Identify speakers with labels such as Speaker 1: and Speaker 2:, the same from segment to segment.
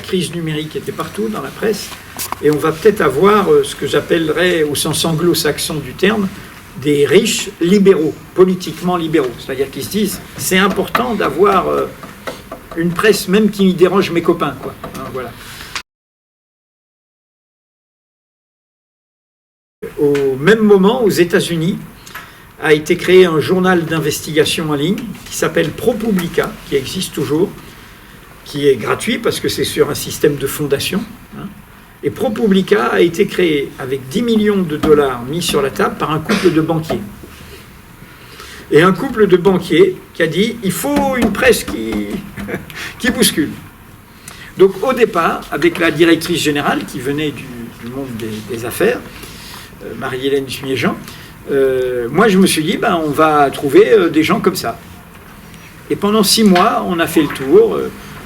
Speaker 1: crise numérique était partout dans la presse, et on va peut-être avoir ce que j'appellerais, au sens anglo-saxon du terme, des riches libéraux, politiquement libéraux. C'est-à-dire qu'ils se disent, c'est important d'avoir une presse même qui dérange mes copains, quoi. Hein, voilà. Au même moment, aux États-Unis, a été créé un journal d'investigation en ligne qui s'appelle ProPublica, qui existe toujours, qui est gratuit parce que c'est sur un système de fondation. Hein. Et ProPublica a été créé avec 10 millions de dollars mis sur la table par un couple de banquiers. Et un couple de banquiers qui a dit, il faut une presse qui bouscule. Donc au départ, avec la directrice générale qui venait du monde des affaires, Marie-Hélène Schmier-Jean, moi je me suis dit, on va trouver des gens comme ça. Et pendant 6 mois, on a fait le tour.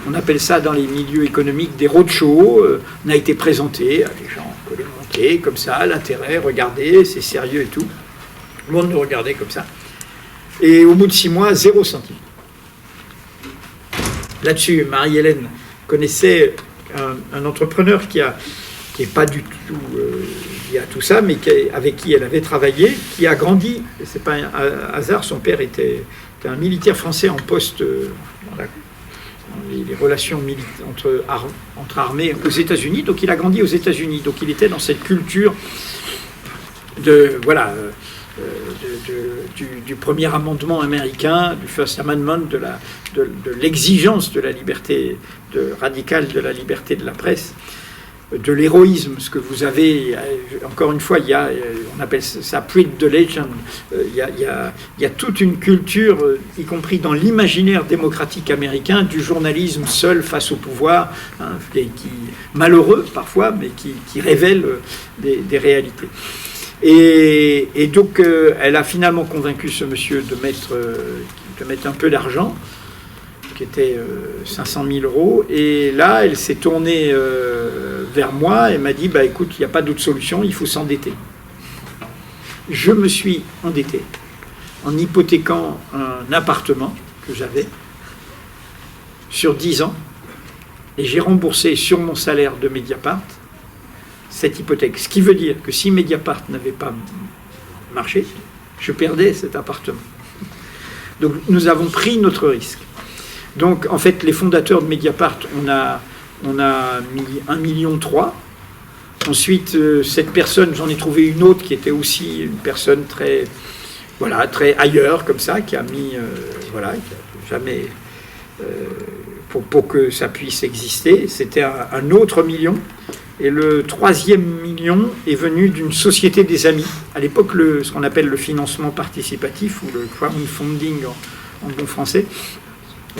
Speaker 1: On appelle ça dans les milieux économiques des roadshows. On a été présenté à des gens qu'on les monter comme ça, l'intérêt, regardez, c'est sérieux et tout. Le monde nous regardait comme ça. Et au bout de 6 mois, 0 centime. Là-dessus, Marie-Hélène connaissait un entrepreneur qui n'est pas du tout lié à tout ça, mais avec qui elle avait travaillé, qui a grandi. C'est pas un hasard, son père était un militaire français en poste dans les relations entre armées aux États-Unis. Donc il a grandi aux États-Unis. Donc il était dans cette culture du premier amendement américain, du First Amendment, de l'exigence de la liberté radicale de la liberté de la presse, de l'héroïsme, ce que vous avez, encore une fois, on appelle ça Print the Legend, il y a toute une culture, y compris dans l'imaginaire démocratique américain, du journalisme seul face au pouvoir, hein, malheureux parfois, mais qui révèle des réalités. Et donc, elle a finalement convaincu ce monsieur de mettre un peu d'argent, qui était 500 000 €. Et là, elle s'est tournée vers moi et m'a dit, écoute, il n'y a pas d'autre solution, il faut s'endetter. Je me suis endetté en hypothéquant un appartement que j'avais sur 10 ans, et j'ai remboursé sur mon salaire de Mediapart cette hypothèque. Ce qui veut dire que si Mediapart n'avait pas marché, je perdais cet appartement. Donc nous avons pris notre risque. Donc en fait, les fondateurs de Mediapart, on a mis 1,3 million. Ensuite, cette personne, j'en ai trouvé une autre qui était aussi une personne très ailleurs, comme ça, qui a mis, qui a jamais, pour que ça puisse exister. C'était un autre million. Et le 3e million est venu d'une société des amis. À l'époque, ce qu'on appelle le financement participatif, ou le crowdfunding en bon français,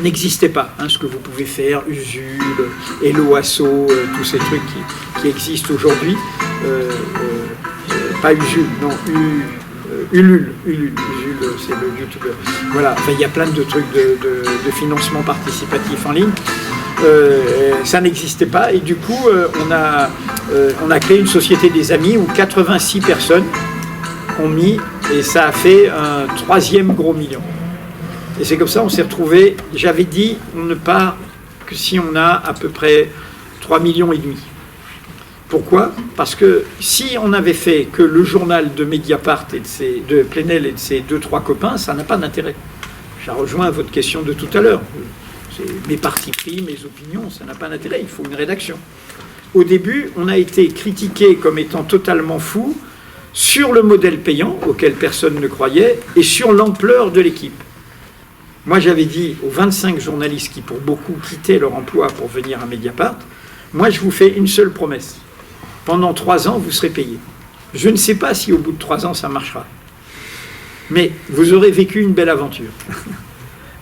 Speaker 1: n'existait pas. Hein, ce que vous pouvez faire, Usul, Hello Asso, tous ces trucs qui existent aujourd'hui. Pas Usul, non, Ulule, c'est le youtubeur. Voilà, il y a plein de trucs de financement participatif en ligne. Ça n'existait pas, et du coup on a créé une société des amis où 86 personnes ont mis, et ça a fait un 3e gros million. Et c'est comme ça on s'est retrouvés. J'avais dit, on ne part que si on a à peu près 3,5 millions. Pourquoi ? Parce que si on avait fait que le journal de Mediapart et de Plenel et de ses 2-3 copains, ça n'a pas d'intérêt. Ça rejoint votre question de tout à l'heure. Mes partis pris, mes opinions, ça n'a pas d'intérêt, il faut une rédaction. Au début, on a été critiqué comme étant totalement fou sur le modèle payant, auquel personne ne croyait, et sur l'ampleur de l'équipe. Moi, j'avais dit aux 25 journalistes qui, pour beaucoup, quittaient leur emploi pour venir à Mediapart, moi, je vous fais une seule promesse. Pendant 3 ans, vous serez payés. Je ne sais pas si au bout de 3 ans, ça marchera. Mais vous aurez vécu une belle aventure.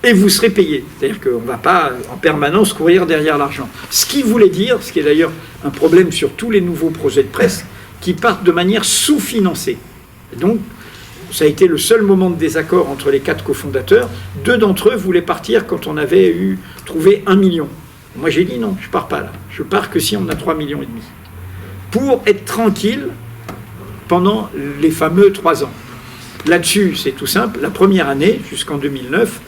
Speaker 1: Et vous serez payé. C'est-à-dire qu'on ne va pas en permanence courir derrière l'argent. Ce qui voulait dire, ce qui est d'ailleurs un problème sur tous les nouveaux projets de presse, qui partent de manière sous-financée. Et donc, ça a été le seul moment de désaccord entre les 4 cofondateurs. 2 d'entre eux voulaient partir quand on avait trouvé 1 million. Moi, j'ai dit non, je ne pars pas là. Je pars que si on a 3,5 millions. Pour être tranquille pendant les fameux 3 ans. Là-dessus, c'est tout simple. La première année, jusqu'en 2009,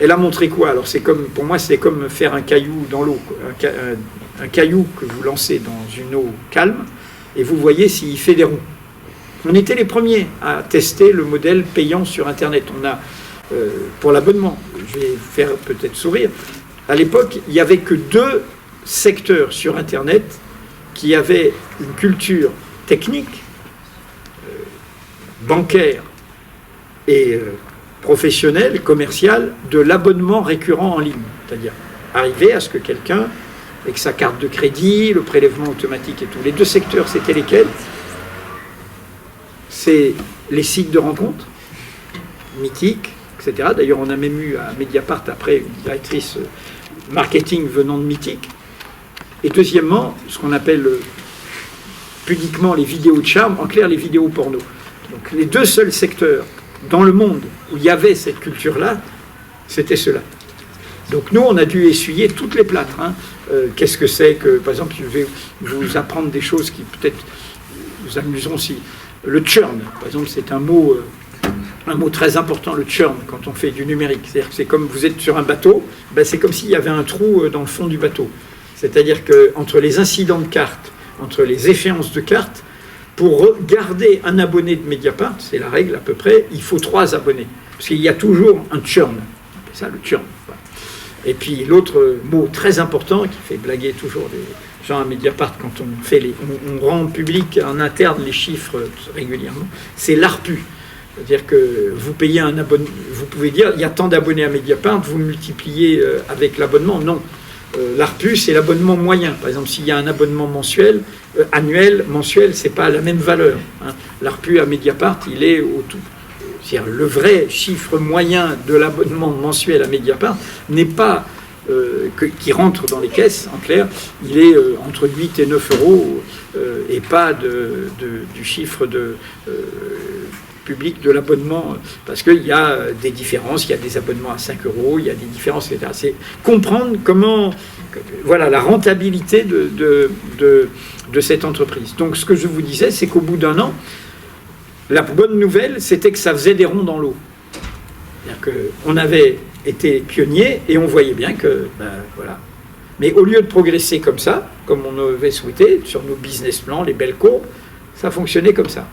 Speaker 1: elle a montré quoi ? Alors, pour moi, c'est comme faire un caillou dans l'eau, un caillou que vous lancez dans une eau calme et vous voyez s'il fait des ronds. On était les premiers à tester le modèle payant sur Internet. On a, pour l'abonnement, je vais vous faire peut-être sourire, à l'époque, il n'y avait que 2 secteurs sur Internet qui avaient une culture technique, bancaire et professionnelle, commerciale, de l'abonnement récurrent en ligne. C'est-à-dire arriver à ce que quelqu'un, avec sa carte de crédit, le prélèvement automatique et tout. Les 2 secteurs, c'était lesquels? C'est les sites de rencontres, mythiques, etc. D'ailleurs, on a même eu à Mediapart, après, une directrice marketing venant de Mythique. Et deuxièmement, ce qu'on appelle pudiquement les vidéos de charme, en clair, les vidéos porno. Donc, les 2 seuls secteurs dans le monde où il y avait cette culture-là, c'était cela. Donc nous, on a dû essuyer toutes les plâtres. Hein. Qu'est-ce que c'est que, par exemple, je vais vous apprendre des choses qui peut-être vous amuseront si... Le churn, par exemple, c'est un mot très important, le churn, quand on fait du numérique. C'est-à-dire que c'est comme vous êtes sur un bateau, ben c'est comme s'il y avait un trou dans le fond du bateau. C'est-à-dire qu'entre les incidents de cartes, entre les échéances de cartes, pour garder un abonné de Mediapart, c'est la règle à peu près, il faut 3 abonnés. Parce qu'il y a toujours un churn. C'est ça, le churn. Voilà. Et puis l'autre mot très important, qui fait blaguer toujours les gens à Mediapart quand on rend public en interne les chiffres régulièrement, c'est l'ARPU. C'est-à-dire que vous payez un abonnement, vous pouvez dire, il y a tant d'abonnés à Mediapart, vous multipliez avec l'abonnement. Non. L'ARPU, c'est l'abonnement moyen. Par exemple, s'il y a un abonnement mensuel, annuel, mensuel, c'est pas la même valeur. Hein. L'ARPU à Mediapart, il est au tout. C'est-à-dire le vrai chiffre moyen de l'abonnement mensuel à Mediapart n'est pas qui rentre dans les caisses, en clair, il est entre 8 et 9 euros et pas du chiffre public de l'abonnement, parce qu'il y a des différences, il y a des abonnements à 5 euros, il y a des différences, etc. C'est comprendre comment, voilà, la rentabilité de cette entreprise. Donc ce que je vous disais, c'est qu'au bout d'1 an, la bonne nouvelle, c'était que ça faisait des ronds dans l'eau. C'est-à-dire qu'on avait été pionniers et on voyait bien que, ben, voilà. Mais au lieu de progresser comme ça, comme on avait souhaité, sur nos business plans, les belles courbes, ça fonctionnait comme ça.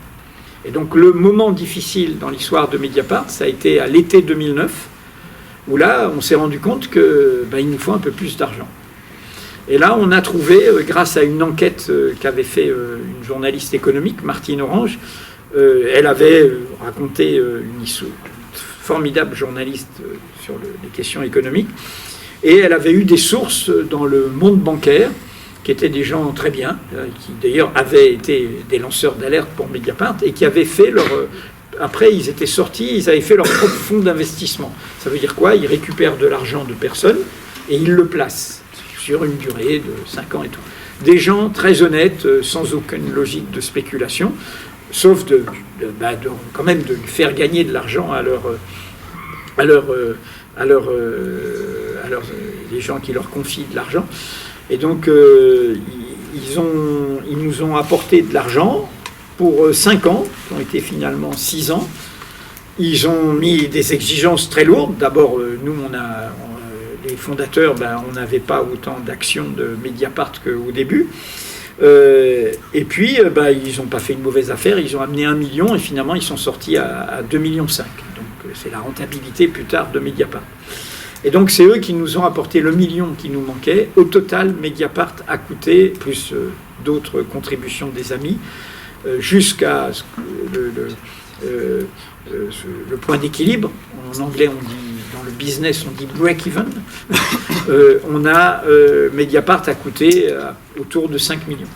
Speaker 1: Et donc le moment difficile dans l'histoire de Mediapart, ça a été à l'été 2009, où là, on s'est rendu compte que ben, il nous faut un peu plus d'argent. Et là, on a trouvé, grâce à une enquête qu'avait fait une journaliste économique, Martine Orange, elle avait raconté une formidable journaliste sur les questions économiques, et elle avait eu des sources dans le monde bancaire, qui étaient des gens très bien, qui d'ailleurs avaient été des lanceurs d'alerte pour Mediapart, et qui avaient fait leur... Après, ils étaient sortis, ils avaient fait leur propre fonds d'investissement. Ça veut dire quoi? Ils récupèrent de l'argent de personnes, et ils le placent sur une durée de 5 ans et tout. Des gens très honnêtes, sans aucune logique de spéculation, sauf quand même de faire gagner de l'argent à les gens qui leur confient de l'argent. Et donc, ils nous ont apporté de l'argent pour 5 ans, qui ont été finalement 6 ans. Ils ont mis des exigences très lourdes. D'abord, nous, les fondateurs, on n'avait pas autant d'actions de Mediapart qu'au début. Et puis, ils n'ont pas fait une mauvaise affaire. Ils ont amené 1 million et finalement, ils sont sortis à 2,5 millions. Donc, c'est la rentabilité plus tard de Mediapart. Et donc, c'est eux qui nous ont apporté le million qui nous manquait. Au total, Mediapart a coûté, plus d'autres contributions des amis, jusqu'à le point d'équilibre. En anglais, on dit, dans le business, on dit break-even. Mediapart a coûté autour de 5 millions.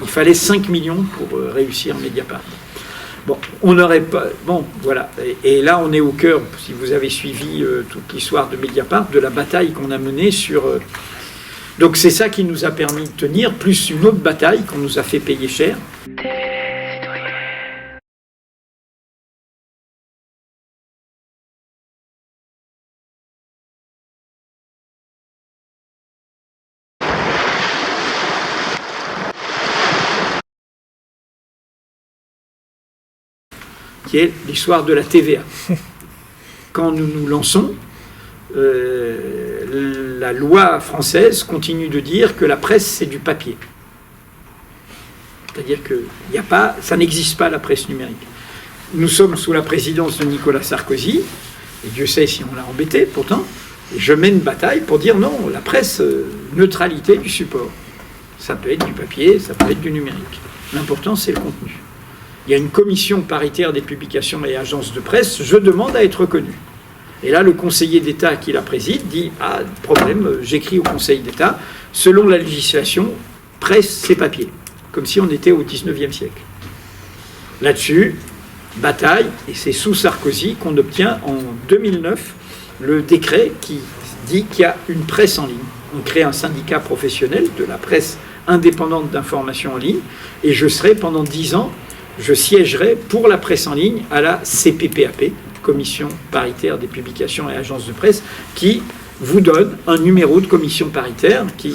Speaker 1: Il fallait 5 millions pour réussir Mediapart. Bon, on n'aurait pas... Bon, voilà. Et là, on est au cœur, si vous avez suivi toute l'histoire de Mediapart, de la bataille qu'on a menée sur... Donc c'est ça qui nous a permis de tenir, plus une autre bataille qu'on nous a fait payer cher. Qui est l'histoire de la TVA. Quand nous nous lançons, la loi française continue de dire que la presse, c'est du papier. C'est-à-dire que ça n'existe pas, la presse numérique. Nous sommes sous la présidence de Nicolas Sarkozy, et Dieu sait si on l'a embêté, pourtant, et je mène une bataille pour dire non, la presse, neutralité du support. Ça peut être du papier, ça peut être du numérique. L'important, c'est le contenu. Il y a une commission paritaire des publications et agences de presse, je demande à être reconnu. Et là, le conseiller d'État qui la préside dit « Ah, problème, j'écris au Conseil d'État, selon la législation, presse, c'est papier. » Comme si on était au XIXe siècle. Là-dessus, bataille, et c'est sous Sarkozy qu'on obtient en 2009 le décret qui dit qu'il y a une presse en ligne. On crée un syndicat professionnel de la presse indépendante d'information en ligne, et je serai pendant 10 ans, je siégerai pour la presse en ligne à la CPPAP, Commission paritaire des publications et agences de presse, qui vous donne un numéro de commission paritaire qui,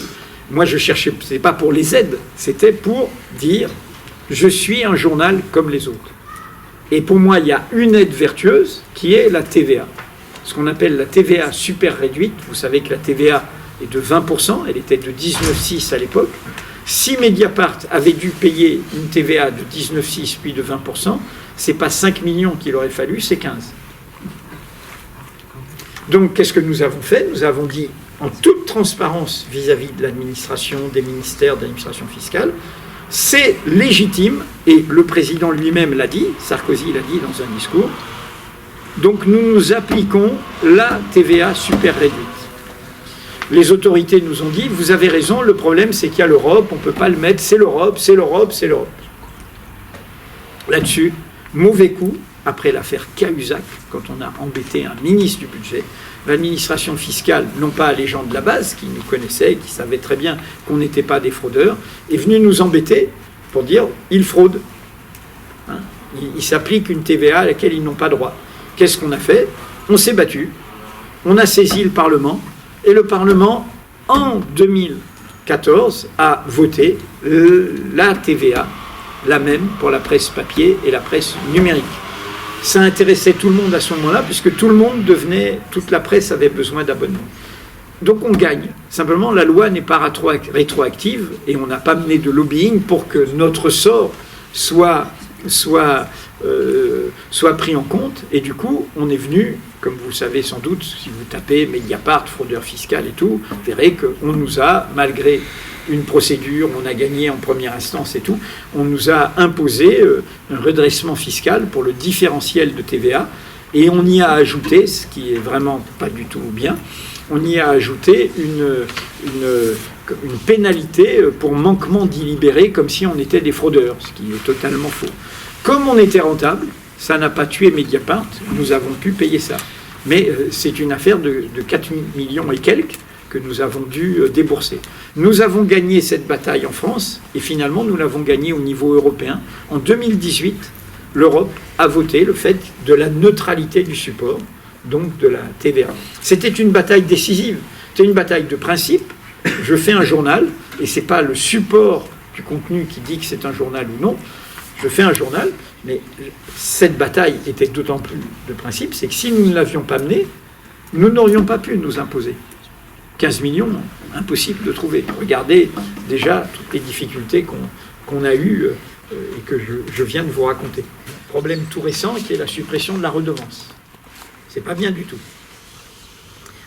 Speaker 1: moi je cherchais, c'est pas pour les aides, c'était pour dire je suis un journal comme les autres. Et pour moi, il y a une aide vertueuse qui est la TVA. Ce qu'on appelle la TVA super réduite. Vous savez que la TVA est de 20%, elle était de 19,6 à l'époque. Si Mediapart avait dû payer une TVA de 19,6 puis de 20%, c'est pas 5 millions qu'il aurait fallu, c'est 15. Donc qu'est-ce que nous avons fait? Nous avons dit en toute transparence vis-à-vis de l'administration, des ministères, de l'administration fiscale, c'est légitime, et le président lui-même l'a dit, Sarkozy l'a dit dans un discours, donc nous appliquons la TVA super réduite. Les autorités nous ont dit, vous avez raison, le problème c'est qu'il y a l'Europe, on ne peut pas le mettre, c'est l'Europe, c'est l'Europe, c'est l'Europe. Là-dessus, mauvais coup, après l'affaire Cahuzac, quand on a embêté un ministre du budget, l'administration fiscale, non pas les gens de la base qui nous connaissaient, qui savaient très bien qu'on n'était pas des fraudeurs, est venue nous embêter pour dire ils fraudent. Hein, ils s'appliquent une TVA à laquelle ils n'ont pas droit. Qu'est-ce qu'on a fait? On s'est battu, on a saisi le Parlement, et le Parlement, en 2014, a voté la TVA, la même pour la presse papier et la presse numérique. Ça intéressait tout le monde à ce moment-là, puisque tout le monde toute la presse avait besoin d'abonnements. Donc on gagne. Simplement, la loi n'est pas rétroactive, et on n'a pas mené de lobbying pour que notre sort soit pris en compte. Et du coup, on est venu, comme vous le savez sans doute, si vous tapez Mediapart, fraudeur fiscal et tout, vous verrez qu'on nous a, malgré une procédure, on a gagné en première instance et tout, on nous a imposé un redressement fiscal pour le différentiel de TVA, et on y a ajouté, ce qui est vraiment pas du tout bien, on y a ajouté une pénalité pour manquement délibéré, comme si on était des fraudeurs, ce qui est totalement faux. Comme on était rentable, ça n'a pas tué Mediapart, nous avons pu payer ça. Mais c'est une affaire de 4 millions et quelques que nous avons dû débourser. Nous avons gagné cette bataille en France, et finalement nous l'avons gagnée au niveau européen. En 2018, l'Europe a voté le fait de la neutralité du support, donc de la TVA. C'était une bataille décisive, c'était une bataille de principe. Je fais un journal, et ce n'est pas le support du contenu qui dit que c'est un journal ou non. Je fais un journal, mais cette bataille était d'autant plus de principe, c'est que si nous ne l'avions pas menée, nous n'aurions pas pu nous imposer. 15 millions, impossible de trouver. Regardez déjà toutes les difficultés qu'on a eues et que je viens de vous raconter. Problème tout récent qui est la suppression de la redevance. C'est pas bien du tout.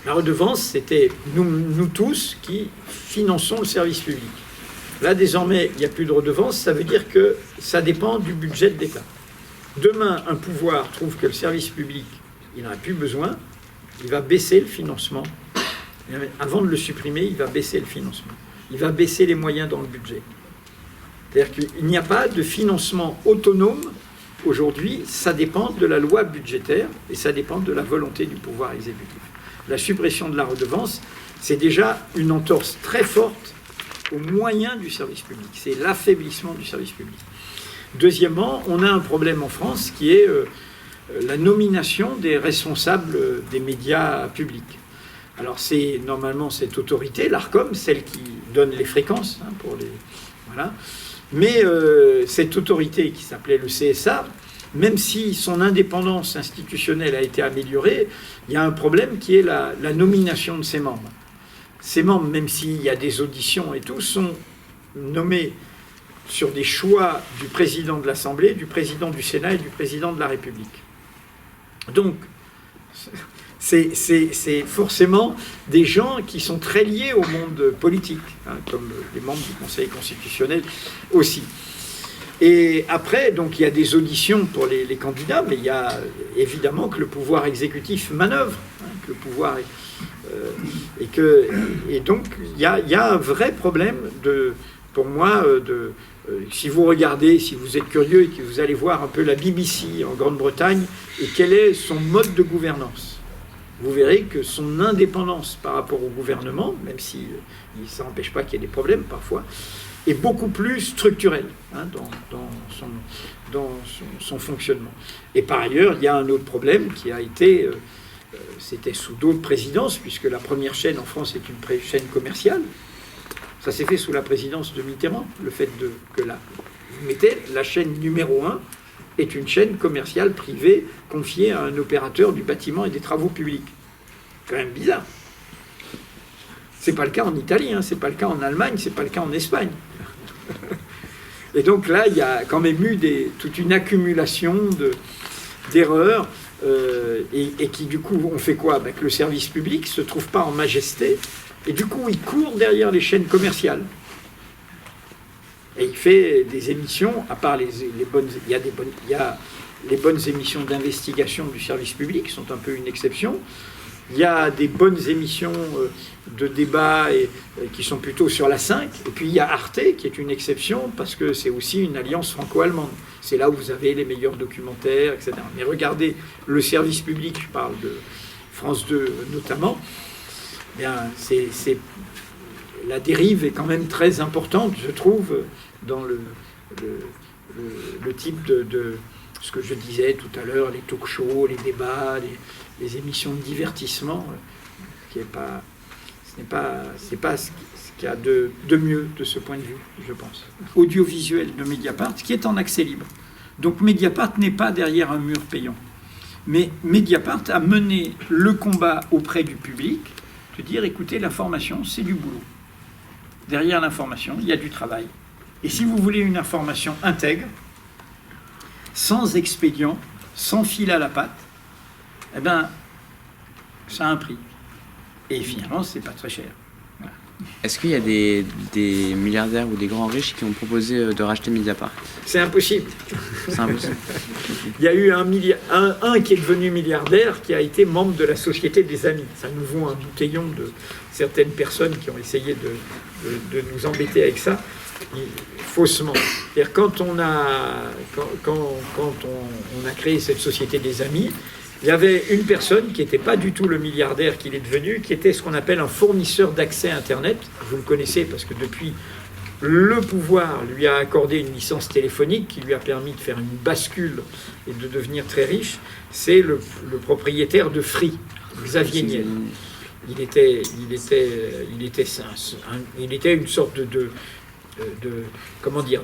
Speaker 1: La redevance, c'était nous tous qui finançons le service public. Là, désormais, il n'y a plus de redevance, ça veut dire que ça dépend du budget de l'État. Demain, un pouvoir trouve que le service public, il n'en a plus besoin, il va baisser le financement. Avant de le supprimer, il va baisser le financement. Il va baisser les moyens dans le budget. C'est-à-dire qu'il n'y a pas de financement autonome aujourd'hui, ça dépend de la loi budgétaire et ça dépend de la volonté du pouvoir exécutif. La suppression de la redevance, c'est déjà une entorse très forte aux moyens du service public. C'est l'affaiblissement du service public. Deuxièmement, on a un problème en France qui est la nomination des responsables des médias publics. Alors c'est normalement cette autorité, l'Arcom, celle qui donne les fréquences pour les... Voilà. Mais cette autorité qui s'appelait le CSA même si son indépendance institutionnelle a été améliorée, il y a un problème qui est la nomination de ses membres. Ces membres, même s'il y a des auditions et tout, sont nommés sur des choix du président de l'Assemblée, du président du Sénat et du président de la République. Donc, c'est forcément des gens qui sont très liés au monde politique, hein, comme les membres du Conseil constitutionnel aussi. Et après, donc, il y a des auditions pour les candidats, mais il y a évidemment que le pouvoir exécutif manœuvre, hein, que le pouvoir... et donc, il y a un vrai problème, pour moi, si vous regardez, si vous êtes curieux et que vous allez voir un peu la BBC en Grande-Bretagne, et quel est son mode de gouvernance. Vous verrez que son indépendance par rapport au gouvernement, même si ça n'empêche pas qu'il y ait des problèmes parfois, est beaucoup plus structurelle, hein, dans son fonctionnement. Et par ailleurs, il y a un autre problème qui a été... c'était sous d'autres présidences, puisque la première chaîne en France est une chaîne commerciale. Ça s'est fait sous la présidence de Mitterrand, le fait que vous mettez la chaîne numéro 1 est une chaîne commerciale privée confiée à un opérateur du bâtiment et des travaux publics. C'est quand même bizarre. C'est pas le cas en Italie, hein, c'est pas le cas en Allemagne, c'est pas le cas en Espagne. Et donc là, il y a quand même eu toute une accumulation d'erreurs et qui du coup ont fait quoi? Que le service public se trouve pas en majesté et du coup il court derrière les chaînes commerciales. Et il fait des émissions, à part les bonnes... Il y a les bonnes émissions d'investigation du service public, qui sont un peu une exception. Il y a des bonnes émissions de débat qui sont plutôt sur la 5. Et puis il y a Arte, qui est une exception, parce que c'est aussi une alliance franco-allemande. C'est là où vous avez les meilleurs documentaires, etc. Mais regardez le service public, je parle de France 2 notamment, eh bien, la dérive est quand même très importante, je trouve, dans le type de ce que je disais tout à l'heure, les talk-shows, les débats, les émissions de divertissement, ce n'est pas ce qu'il y a de mieux de ce point de vue, je pense. Audiovisuel de Mediapart, qui est en accès libre. Donc Mediapart n'est pas derrière un mur payant. Mais Mediapart a mené le combat auprès du public, de dire, écoutez, l'information, c'est du boulot. Derrière l'information, il y a du travail. Et si vous voulez une information intègre, sans expédient, sans fil à la patte, eh bien, ça a un prix. Et finalement, c'est pas très cher. Voilà.
Speaker 2: Est-ce qu'il y a des milliardaires ou des grands riches qui ont proposé de racheter Mediapart?
Speaker 1: C'est impossible.
Speaker 2: C'est impossible.
Speaker 1: Il y a eu un qui est devenu milliardaire, qui a été membre de la Société des Amis. Ça nous vaut un bouteillon de certaines personnes qui ont essayé de nous embêter avec ça, faussement. C'est-à-dire quand on a créé cette Société des Amis, il y avait une personne qui n'était pas du tout le milliardaire qu'il est devenu, qui était ce qu'on appelle un fournisseur d'accès Internet. Vous le connaissez parce que depuis, le pouvoir lui a accordé une licence téléphonique qui lui a permis de faire une bascule et de devenir très riche. C'est le propriétaire de Free, Xavier Niel. Il était une sorte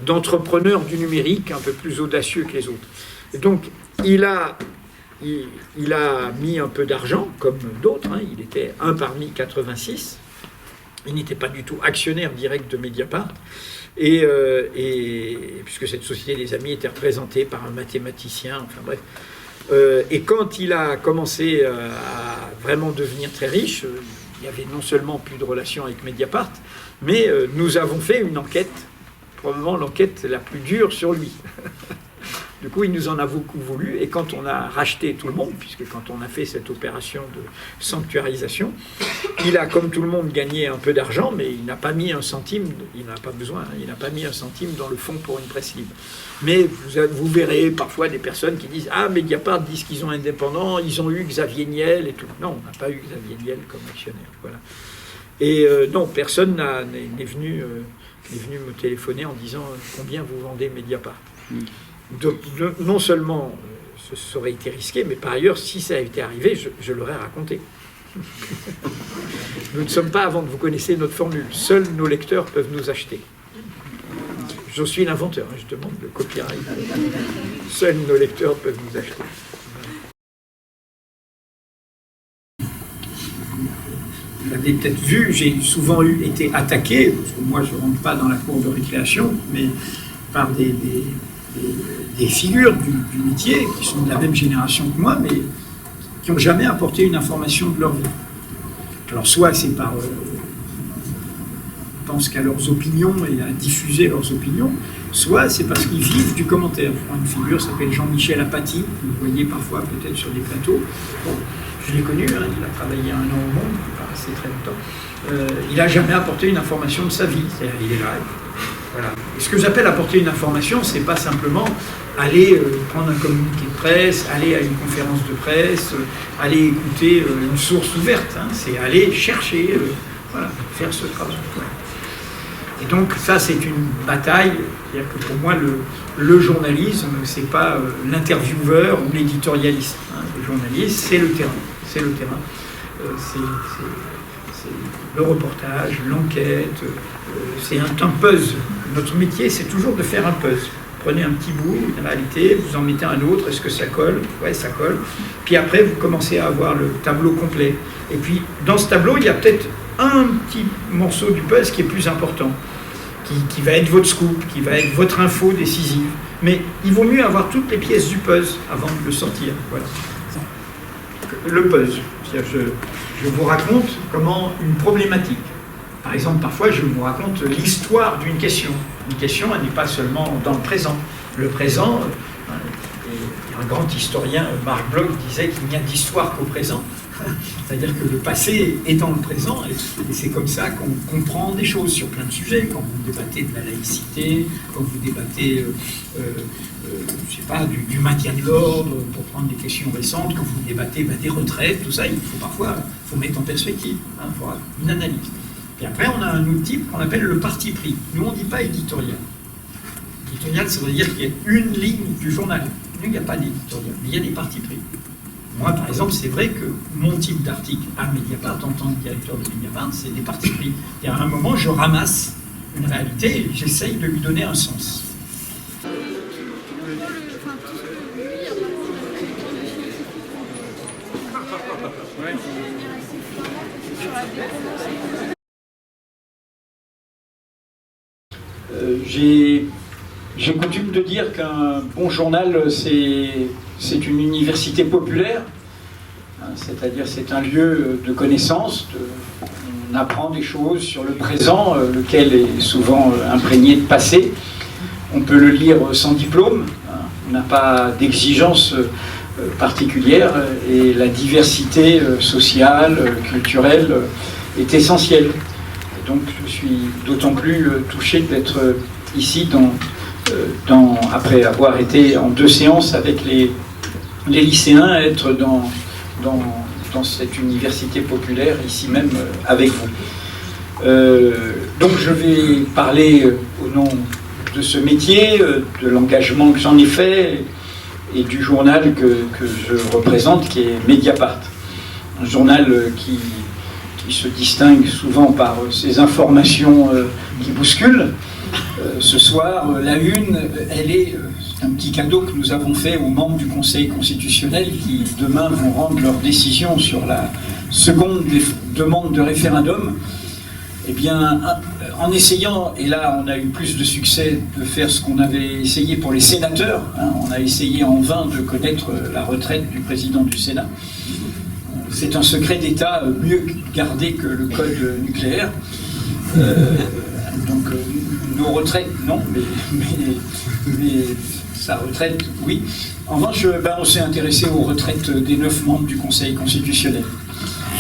Speaker 1: d'entrepreneur du numérique un peu plus audacieux que les autres. Et donc, il a mis un peu d'argent, comme d'autres. Hein. Il était un parmi 86. Il n'était pas du tout actionnaire direct de Mediapart. Et puisque cette Société des Amis était représentée par un mathématicien, enfin bref. Et quand il a commencé à vraiment devenir très riche, il y avait non seulement plus de relations avec Mediapart, mais nous avons fait une enquête, probablement l'enquête la plus dure sur lui. Du coup, il nous en a beaucoup voulu, et quand on a racheté tout le monde, puisque quand on a fait cette opération de sanctuarisation, il a, comme tout le monde, gagné un peu d'argent, mais il n'a pas mis un centime, il n'en a pas besoin, hein, il n'a pas mis un centime dans le fonds pour une presse libre. Mais vous verrez parfois des personnes qui disent « Ah, Mediapart disent qu'ils sont indépendants, ils ont eu Xavier Niel et tout. » Non, on n'a pas eu Xavier Niel comme actionnaire. Voilà. Et non, personne n'est venu me téléphoner en disant « Combien vous vendez Mediapart ?» Non seulement ça aurait été risqué, mais par ailleurs, si ça avait été arrivé, je l'aurais raconté. Nous ne sommes pas à vendre, vous connaissez notre formule. Seuls nos lecteurs peuvent nous acheter. Je suis l'inventeur, hein, je demande le copyright. Seuls nos lecteurs peuvent nous acheter. Vous l'avez peut-être vu, j'ai souvent été attaqué, parce que moi je ne rentre pas dans la cour de récréation, mais par des figures du métier qui sont de la même génération que moi, mais qui n'ont jamais apporté une information de leur vie. Alors soit c'est par... pensent qu'à leurs opinions et à diffuser leurs opinions, soit c'est parce qu'ils vivent du commentaire. Une figure s'appelle Jean-Michel Apathy, que vous voyez parfois peut-être sur des plateaux. Bon, je l'ai connu, hein, il a travaillé 1 an au Monde, pas assez très longtemps. Il n'a jamais apporté une information de sa vie, c'est-à-dire il est là. Voilà. Et ce que j'appelle apporter une information, c'est pas simplement aller prendre un communiqué de presse, aller à une conférence de presse, aller écouter une source ouverte, hein, c'est aller chercher, voilà, faire ce travail. Ouais. Et donc ça c'est une bataille, c'est-à-dire que pour moi le journalisme c'est pas l'intervieweur ou l'éditorialiste. Hein. Le journaliste c'est le terrain, c'est le terrain, c'est le reportage, l'enquête, c'est un puzzle. Notre métier c'est toujours de faire un puzzle. Prenez un petit bout, une réalité, vous en mettez un autre, est-ce que ça colle? Ouais, ça colle. Puis après vous commencez à avoir le tableau complet. Et puis dans ce tableau il y a peut-être un petit morceau du puzzle qui est plus important, qui va être votre scoop, qui va être votre info décisive. Mais il vaut mieux avoir toutes les pièces du puzzle avant de le sortir. Voilà. Le puzzle, je vous raconte comment une problématique. Par exemple, parfois je vous raconte l'histoire d'une question. Une question, elle n'est pas seulement dans le présent. Le présent, un grand historien, Marc Bloch, disait qu'il n'y a d'histoire qu'au présent. C'est-à-dire que le passé est dans le présent, et c'est comme ça qu'on comprend des choses sur plein de sujets. Quand vous débattez de la laïcité, quand vous débattez, je sais pas, du maintien de l'ordre, pour prendre des questions récentes, quand vous débattez des retraites, tout ça, il faut parfois mettre en perspective, hein, il faut avoir une analyse. Puis après, on a un outil qu'on appelle le parti pris. Nous, on ne dit pas éditorial. Éditorial, ça veut dire qu'il y a une ligne du journal. Nous, il n'y a pas d'éditorial, mais il y a des partis pris. Moi, par exemple, c'est vrai que mon type d'article à Mediapart, en tant que directeur de Mediapart, c'est des partis pris. Et à un moment, je ramasse une réalité et j'essaye de lui donner un sens. J'ai coutume de dire qu'un bon journal, c'est une université populaire, c'est-à-dire c'est un lieu de connaissance, on apprend des choses sur le présent, lequel est souvent imprégné de passé. On peut le lire sans diplôme, on n'a pas d'exigence particulière, et la diversité sociale, culturelle est essentielle. Et donc je suis d'autant plus touché d'être ici après avoir été en 2 séances avec les lycéens, être dans cette université populaire, ici même avec vous. Donc je vais parler au nom de ce métier, de l'engagement que j'en ai fait, et du journal que je représente, qui est Mediapart. Un journal qui se distingue souvent par ses informations qui bousculent. Ce soir, la une, c'est un petit cadeau que nous avons fait aux membres du Conseil constitutionnel qui demain vont rendre leur décision sur la seconde demande de référendum. Eh bien, en essayant, et là on a eu plus de succès de faire ce qu'on avait essayé pour les sénateurs, hein, on a essayé en vain de connaître la retraite du président du Sénat. C'est un secret d'État mieux gardé que le code nucléaire. Donc nos retraites, non, mais sa retraite, oui. En revanche, on s'est intéressé aux retraites des 9 membres du Conseil constitutionnel.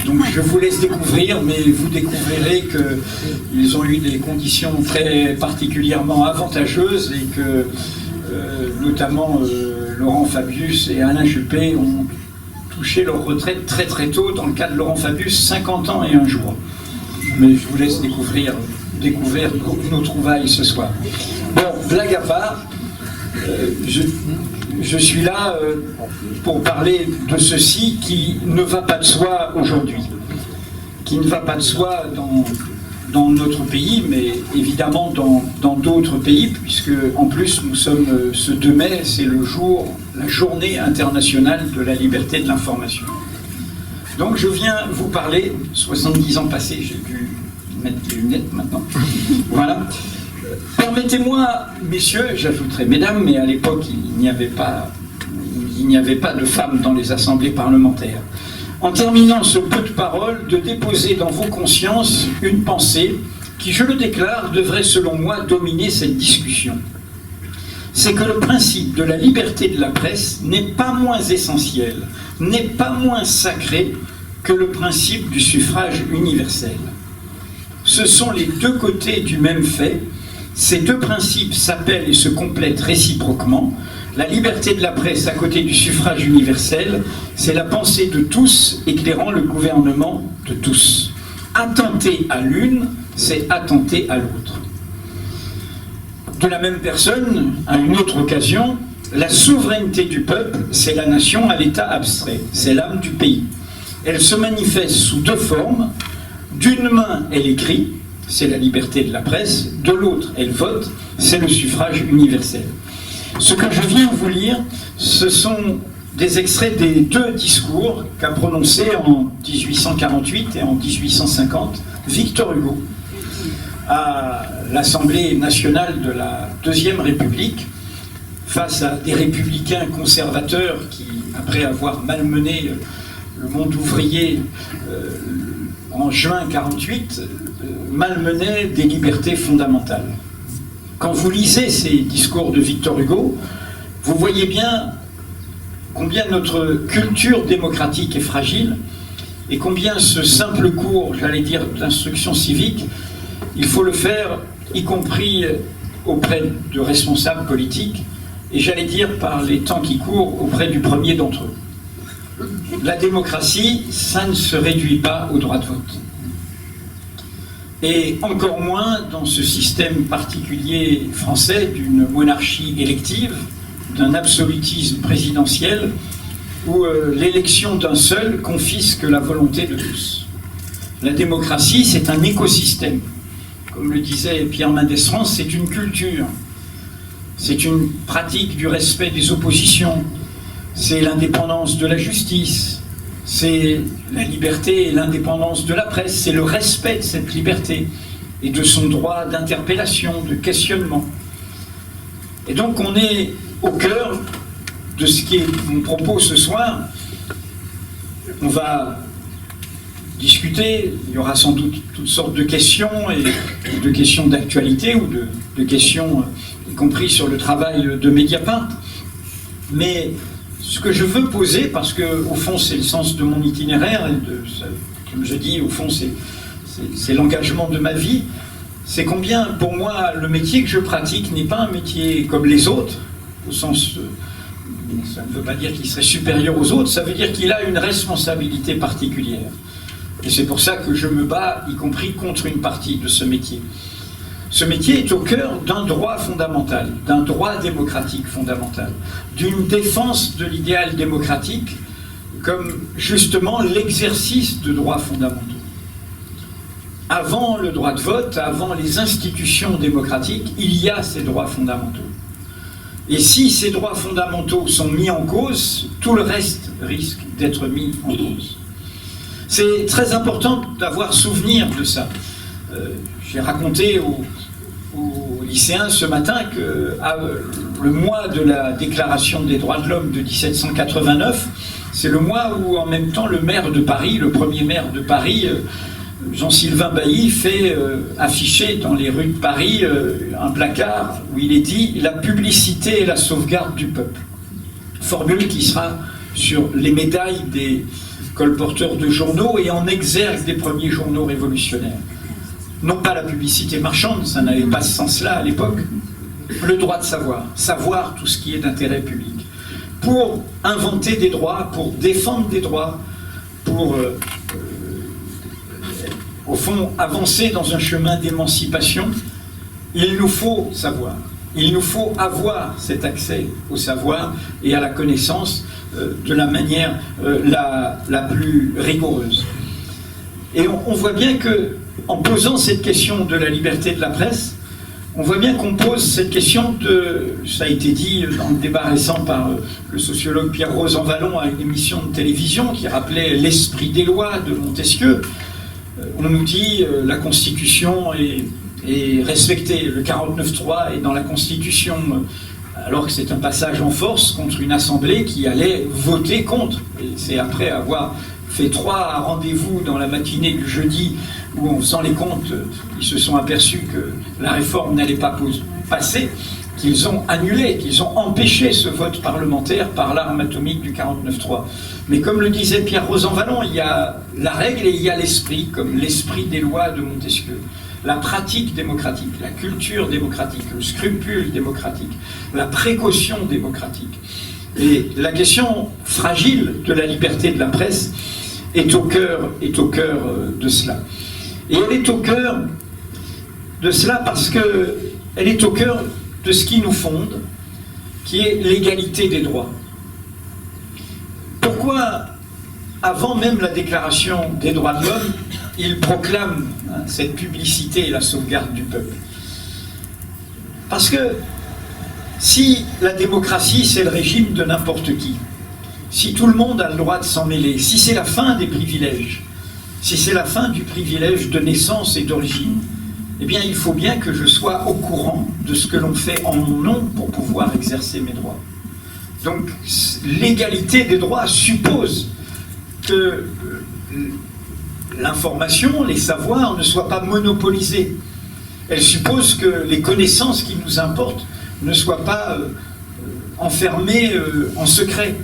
Speaker 1: Donc je vous laisse découvrir, mais vous découvrirez qu'ils ont eu des conditions très particulièrement avantageuses et que notamment Laurent Fabius et Alain Juppé ont touché leur retraite très très tôt. Dans le cas de Laurent Fabius, 50 ans et 1 jour. Mais je vous laisse découvrir nos trouvailles ce soir. Bon, blague à part, je suis là pour parler de ceci qui ne va pas de soi aujourd'hui, qui ne va pas de soi dans notre pays, mais évidemment dans d'autres pays, puisque en plus nous sommes ce 2 mai, c'est la journée internationale de la liberté de l'information. Donc je viens vous parler, 70 ans passés, j'ai dû mettre les lunettes maintenant, voilà. Permettez-moi, messieurs, j'ajouterai mesdames, mais à l'époque il n'y avait pas de femmes dans les assemblées parlementaires. En terminant ce peu de paroles, de déposer dans vos consciences une pensée qui, je le déclare, devrait selon moi dominer cette discussion. C'est que le principe de la liberté de la presse n'est pas moins essentiel, n'est pas moins sacré que le principe du suffrage universel. Ce sont les deux côtés du même fait. Ces deux principes s'appellent et se complètent réciproquement. La liberté de la presse à côté du suffrage universel, c'est la pensée de tous éclairant le gouvernement de tous. Attenter à l'une, c'est attenter à l'autre. De la même personne, à une autre occasion, la souveraineté du peuple, c'est la nation à l'état abstrait, c'est l'âme du pays. Elle se manifeste sous deux formes. D'une main, elle écrit, c'est la liberté de la presse, de l'autre, elle vote, c'est le suffrage universel. Ce que je viens vous lire, ce sont des extraits des deux discours qu'a prononcés en 1848 et en 1850 Victor Hugo à l'Assemblée nationale de la Deuxième République, face à des républicains conservateurs qui, après avoir malmené le monde ouvrier en juin 1948, malmenaient des libertés fondamentales. Quand vous lisez ces discours de Victor Hugo, vous voyez bien combien notre culture démocratique est fragile et combien ce simple cours, j'allais dire, d'instruction civique, il faut le faire y compris auprès de responsables politiques et j'allais dire par les temps qui courent auprès du premier d'entre eux. La démocratie, ça ne se réduit pas au droit de vote. Et encore moins dans ce système particulier français d'une monarchie élective, d'un absolutisme présidentiel, où l'élection d'un seul confisque la volonté de tous. La démocratie, c'est un écosystème. Comme le disait Pierre Mendès France, c'est une culture. C'est une pratique du respect des oppositions. C'est l'indépendance de la justice. C'est la liberté et l'indépendance de la presse, c'est le respect de cette liberté et de son droit d'interpellation, de questionnement. Et donc on est au cœur de ce qui est mon propos ce soir. On va discuter, il y aura sans doute toutes sortes de questions, et de questions d'actualité ou de questions, y compris sur le travail de Mediapart. Mais ce que je veux poser, parce que au fond c'est le sens de mon itinéraire, et comme je dis, au fond c'est l'engagement de ma vie, c'est combien pour moi le métier que je pratique n'est pas un métier comme les autres, au sens, ça ne veut pas dire qu'il serait supérieur aux autres, ça veut dire qu'il a une responsabilité particulière. Et c'est pour ça que je me bats, y compris contre une partie de ce métier. Ce métier est au cœur d'un droit fondamental, d'un droit démocratique fondamental, d'une défense de l'idéal démocratique comme justement l'exercice de droits fondamentaux. Avant le droit de vote, avant les institutions démocratiques, il y a ces droits fondamentaux. Et si ces droits fondamentaux sont mis en cause, tout le reste risque d'être mis en cause. C'est très important d'avoir souvenir de ça. J'ai raconté aux lycéens ce matin que le mois de la Déclaration des droits de l'homme de 1789, c'est le mois où en même temps le maire de Paris, le premier maire de Paris, Jean-Sylvain Bailly, fait afficher dans les rues de Paris un placard où il est dit « La publicité est la sauvegarde du peuple ». Formule qui sera sur les médailles des colporteurs de journaux et en exergue des premiers journaux révolutionnaires. Non pas la publicité marchande, ça n'avait pas ce sens-là à l'époque, le droit de savoir, savoir tout ce qui est d'intérêt public, pour inventer des droits, pour défendre des droits, pour, au fond, avancer dans un chemin d'émancipation. Il nous faut savoir, il nous faut avoir cet accès au savoir et à la connaissance de la manière la plus rigoureuse. Et on voit bien que en posant cette question de la liberté de la presse, on voit bien qu'on pose cette question ça a été dit dans le débat récent par le sociologue Pierre Rosanvallon à une émission de télévision qui rappelait l'esprit des lois de Montesquieu. On nous dit la Constitution est respectée, le 49.3 est dans la Constitution, alors que c'est un passage en force contre une assemblée qui allait voter contre. Et c'est après avoir fait 3 rendez-vous dans la matinée du jeudi où, en faisant les comptes, ils se sont aperçus que la réforme n'allait pas passer, qu'ils ont annulé, qu'ils ont empêché ce vote parlementaire par l'arme atomique du 49.3. Mais comme le disait Pierre Rosanvallon, il y a la règle et il y a l'esprit, comme l'esprit des lois de Montesquieu. La pratique démocratique, la culture démocratique, le scrupule démocratique, la précaution démocratique. Et la question fragile de la liberté de la presse est au cœur de cela. Et elle est au cœur de cela parce qu'elle est au cœur de ce qui nous fonde, qui est l'égalité des droits. Pourquoi, avant même la Déclaration des droits de l'homme, il proclame cette publicité et la sauvegarde du peuple? Parce que si la démocratie, c'est le régime de n'importe qui, si tout le monde a le droit de s'en mêler, si c'est la fin des privilèges, si c'est la fin du privilège de naissance et d'origine, eh bien il faut bien que je sois au courant de ce que l'on fait en mon nom pour pouvoir exercer mes droits. Donc l'égalité des droits suppose que l'information, les savoirs ne soient pas monopolisés. Elle suppose que les connaissances qui nous importent ne soient pas enfermées en secret.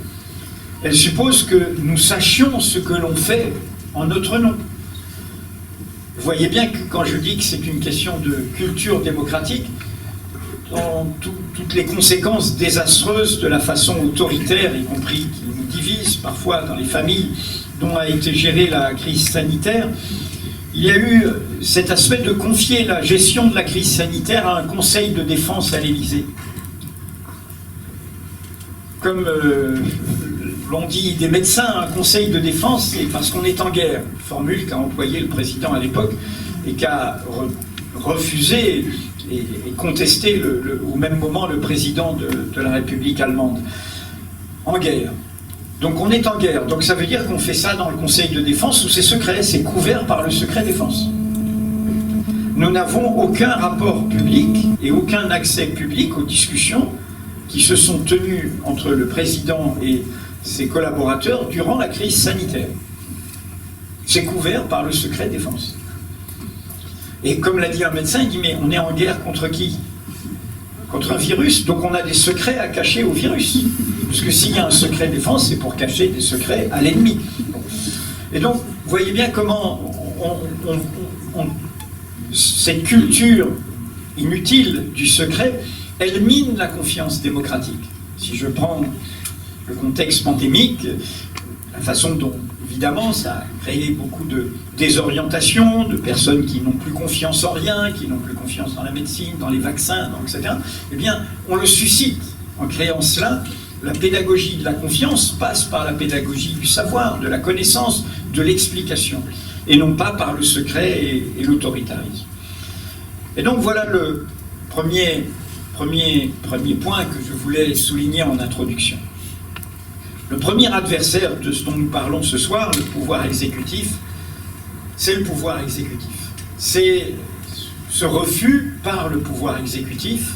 Speaker 1: Elle suppose que nous sachions ce que l'on fait en notre nom. Vous voyez bien que quand je dis que c'est une question de culture démocratique, dans toutes les conséquences désastreuses de la façon autoritaire, y compris qui nous divise parfois dans les familles, dont a été gérée la crise sanitaire, il y a eu cet aspect de confier la gestion de la crise sanitaire à un conseil de défense à l'Élysée. Comme l'ont dit des médecins, un conseil de défense, c'est parce qu'on est en guerre. Formule qu'a employée le président à l'époque et qu'a refusé et contesté au même moment le président de la République allemande. En guerre. Donc on est en guerre. Donc ça veut dire qu'on fait ça dans le conseil de défense où c'est secret, c'est couvert par le secret défense. Nous n'avons aucun rapport public et aucun accès public aux discussions qui se sont tenues entre le président et ses collaborateurs durant la crise sanitaire. C'est couvert par le secret défense. Et comme l'a dit un médecin, il dit mais on est en guerre contre qui? Contre un virus, donc on a des secrets à cacher au virus. Parce que s'il y a un secret défense, c'est pour cacher des secrets à l'ennemi. Et donc, vous voyez bien comment cette culture inutile du secret, elle mine la confiance démocratique. Si je prends le contexte pandémique, la façon dont, évidemment, ça a créé beaucoup de désorientation, de personnes qui n'ont plus confiance en rien, qui n'ont plus confiance dans la médecine, dans les vaccins, etc. Eh bien, on le suscite en créant cela. La pédagogie de la confiance passe par la pédagogie du savoir, de la connaissance, de l'explication, et non pas par le secret et l'autoritarisme. Et donc voilà le premier point que je voulais souligner en introduction. Le premier adversaire de ce dont nous parlons ce soir, le pouvoir exécutif, c'est le pouvoir exécutif. C'est ce refus par le pouvoir exécutif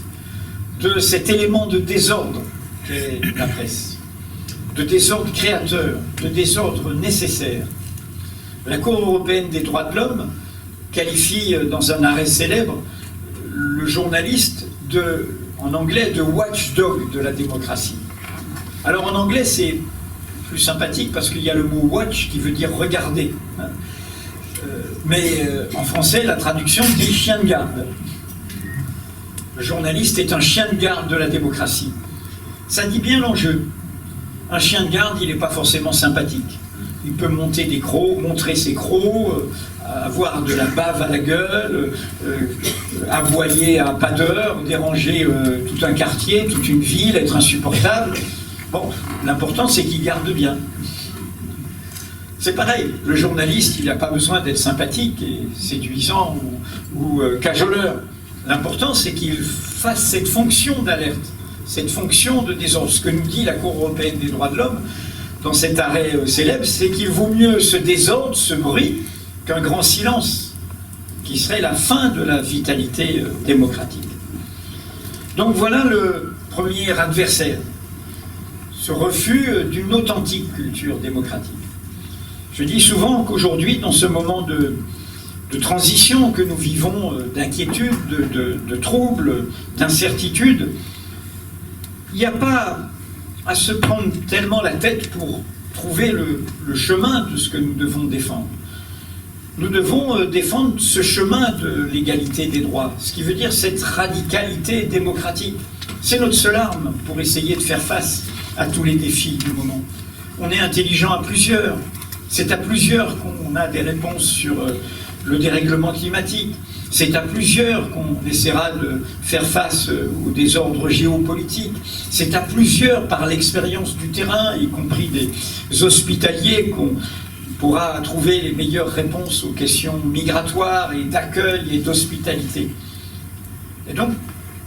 Speaker 1: de cet élément de désordre qu'est la presse, de désordre créateur, de désordre nécessaire. La Cour européenne des droits de l'homme qualifie dans un arrêt célèbre le journaliste en anglais de watchdog de la démocratie. Alors en anglais c'est plus sympathique parce qu'il y a le mot watch qui veut dire regarder. Mais en français la traduction dit chien de garde. Le journaliste est un chien de garde de la démocratie. Ça dit bien l'enjeu. Un chien de garde, il n'est pas forcément sympathique. Il peut monter des crocs, montrer ses crocs, avoir de la bave à la gueule, aboyer à pas d'heure, déranger tout un quartier, toute une ville, être insupportable. Bon, l'important c'est qu'il garde bien. C'est pareil, le journaliste, il n'a pas besoin d'être sympathique et séduisant ou cajoleur. L'important, c'est qu'il fasse cette fonction d'alerte, cette fonction de désordre. Ce que nous dit la Cour européenne des droits de l'homme dans cet arrêt célèbre, c'est qu'il vaut mieux ce désordre, ce bruit, qu'un grand silence, qui serait la fin de la vitalité démocratique. Donc voilà le premier adversaire, ce refus d'une authentique culture démocratique. Je dis souvent qu'aujourd'hui, dans ce moment de transition que nous vivons, d'inquiétude, de troubles, d'incertitude, il n'y a pas à se prendre tellement la tête pour trouver le chemin de ce que nous devons défendre. Nous devons défendre ce chemin de l'égalité des droits, ce qui veut dire cette radicalité démocratique. C'est notre seule arme pour essayer de faire face à tous les défis du moment. On est intelligent à plusieurs. C'est à plusieurs qu'on a des réponses sur le dérèglement climatique. C'est à plusieurs qu'on essaiera de faire face au désordre géopolitique. C'est à plusieurs, par l'expérience du terrain, y compris des hospitaliers, qu'on pourra trouver les meilleures réponses aux questions migratoires et d'accueil et d'hospitalité. Et donc,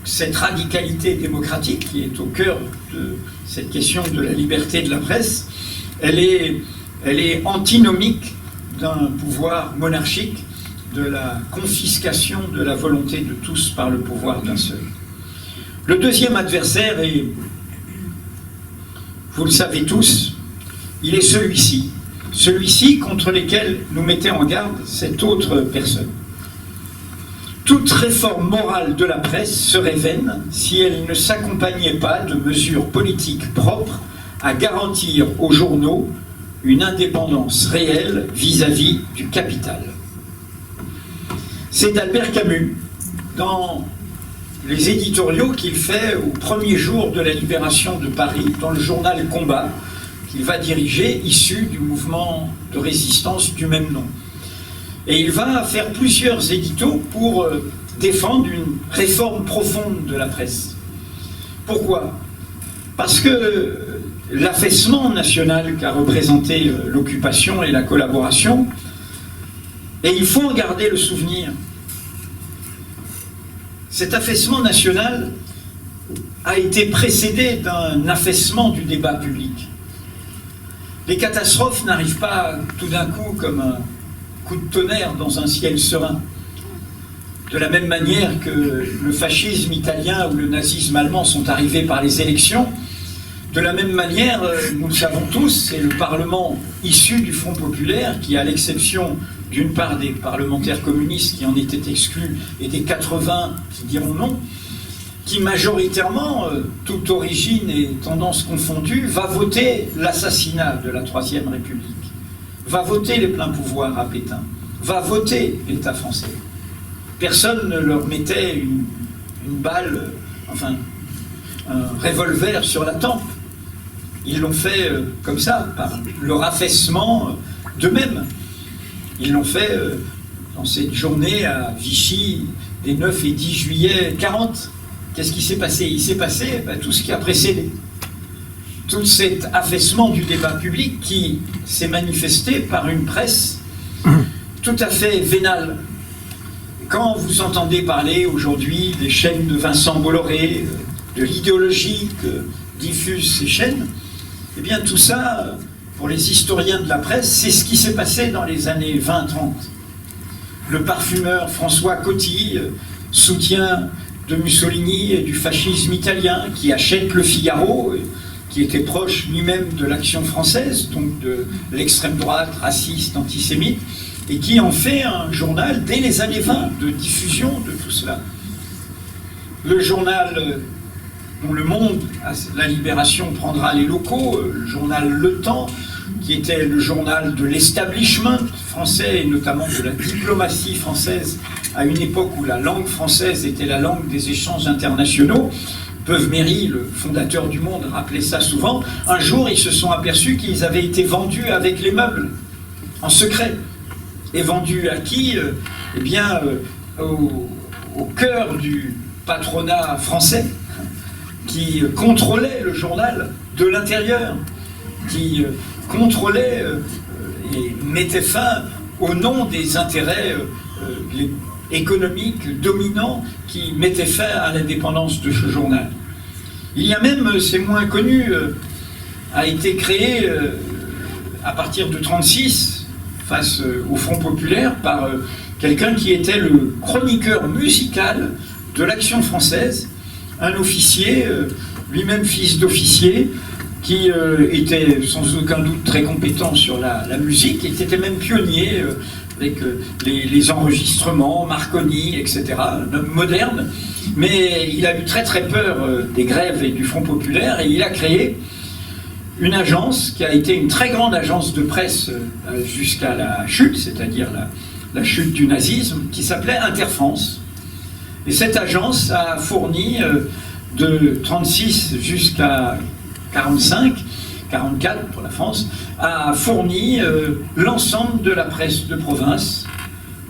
Speaker 1: cette radicalité démocratique qui est au cœur de cette question de la liberté de la presse, elle est antinomique d'un pouvoir monarchique, de la confiscation de la volonté de tous par le pouvoir d'un seul. Le deuxième adversaire est, vous le savez tous, il est celui-ci contre lequel nous mettait en garde cette autre personne. Toute réforme morale de la presse serait vaine si elle ne s'accompagnait pas de mesures politiques propres à garantir aux journaux une indépendance réelle vis-à-vis du capital. C'est Albert Camus, dans les éditoriaux qu'il fait au premier jour de la libération de Paris, dans le journal Combat, qu'il va diriger, issu du mouvement de résistance du même nom. Et il va faire plusieurs éditos pour défendre une réforme profonde de la presse. Pourquoi? Parce que l'affaissement national qu'a représenté l'occupation et la collaboration, et il faut en garder le souvenir, cet affaissement national a été précédé d'un affaissement du débat public. Les catastrophes n'arrivent pas tout d'un coup comme un coup de tonnerre dans un ciel serein. De la même manière que le fascisme italien ou le nazisme allemand sont arrivés par les élections, de la même manière, nous le savons tous, c'est le Parlement issu du Front populaire qui, à l'exception d'une part des parlementaires communistes qui en étaient exclus et des 80 qui diront non, qui majoritairement, toute origine et tendance confondues, va voter l'assassinat de la Troisième République, va voter les pleins pouvoirs à Pétain, va voter l'État français. Personne ne leur mettait une balle, enfin un revolver sur la tempe. Ils l'ont fait comme ça, par leur affaissement d'eux-mêmes. Ils l'ont fait dans cette journée à Vichy des 9 et 10 juillet 40. Qu'est-ce qui s'est passé? Il s'est passé tout ce qui a précédé. Tout cet affaissement du débat public qui s'est manifesté par une presse tout à fait vénale. Quand vous entendez parler aujourd'hui des chaînes de Vincent Bolloré, de l'idéologie que diffusent ces chaînes, eh bien tout ça, pour les historiens de la presse, c'est ce qui s'est passé dans les années 20-30. Le parfumeur François Coty, soutien de Mussolini et du fascisme italien, qui achète Le Figaro, qui était proche lui-même de l'Action française, donc de l'extrême droite, raciste, antisémite, et qui en fait un journal dès les années 20 de diffusion de tout cela. Le journal dont Le Monde, à la Libération, prendra les locaux, le journal Le Temps, qui était le journal de l'establishment français et notamment de la diplomatie française à une époque où la langue française était la langue des échanges internationaux. Beuve-Méry, le fondateur du Monde, rappelait ça souvent. Un jour, ils se sont aperçus qu'ils avaient été vendus avec les meubles, en secret. Et vendus à qui? Eh bien, au cœur du patronat français, qui contrôlait le journal de l'intérieur, qui contrôlait et mettait fin au nom des intérêts économiques dominants qui mettaient fin à l'indépendance de ce journal. Il y a même, c'est moins connu, a été créé à partir de 1936 face au Front populaire par quelqu'un qui était le chroniqueur musical de l'Action française, un officier, lui-même fils d'officier, qui était sans aucun doute très compétent sur la musique, et qui était même pionnier avec les enregistrements, Marconi, etc., un homme moderne, mais il a eu très très peur des grèves et du Front populaire, et il a créé une agence qui a été une très grande agence de presse jusqu'à la chute, c'est-à-dire la chute du nazisme, qui s'appelait Interfrance. Et cette agence a fourni de 1936 jusqu'à 1945, 1944 pour la France, a fourni l'ensemble de la presse de province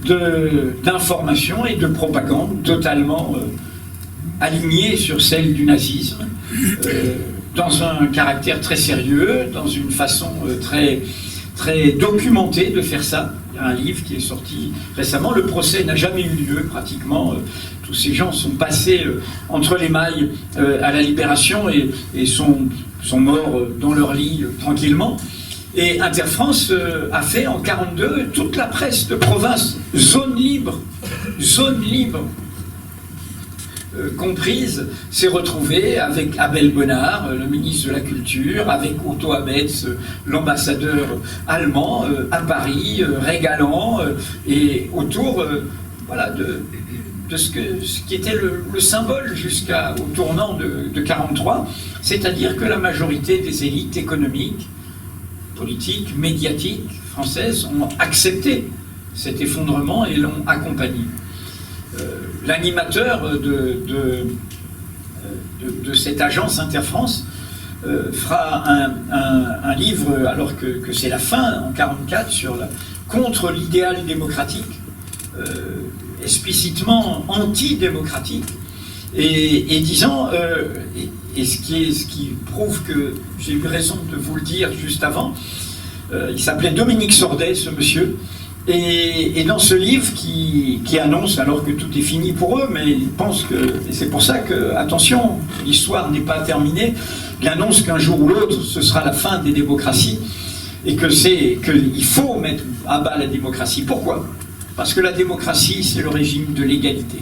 Speaker 1: d'information et de propagande totalement alignée sur celle du nazisme, dans un caractère très sérieux, dans une façon très, très documentée de faire ça. Il y a un livre qui est sorti récemment. Le procès n'a jamais eu lieu, pratiquement. Tous ces gens sont passés entre les mailles à la Libération et sont morts dans leur lit tranquillement. Et Interfrance a fait en 1942 toute la presse de province, zone libre, comprise, s'est retrouvée avec Abel Bonnard, le ministre de la Culture, avec Otto Abetz, l'ambassadeur allemand à Paris, régalant, et autour voilà, de ce qui était le symbole jusqu'au tournant de 1943, c'est-à-dire que la majorité des élites économiques, politiques, médiatiques françaises ont accepté cet effondrement et l'ont accompagné. L'animateur de cette agence Interfrance fera un livre, alors que c'est la fin, en 1944, contre l'idéal démocratique, explicitement antidémocratique, et disant, et ce qui prouve que j'ai eu raison de vous le dire juste avant, il s'appelait Dominique Sordet, ce monsieur. Et dans ce livre qui annonce, alors que tout est fini pour eux, mais ils pensent que, et c'est pour ça que, attention, l'histoire n'est pas terminée, il annonce qu'un jour ou l'autre, ce sera la fin des démocraties, et qu'il faut mettre à bas la démocratie. Pourquoi? Parce que la démocratie, c'est le régime de l'égalité.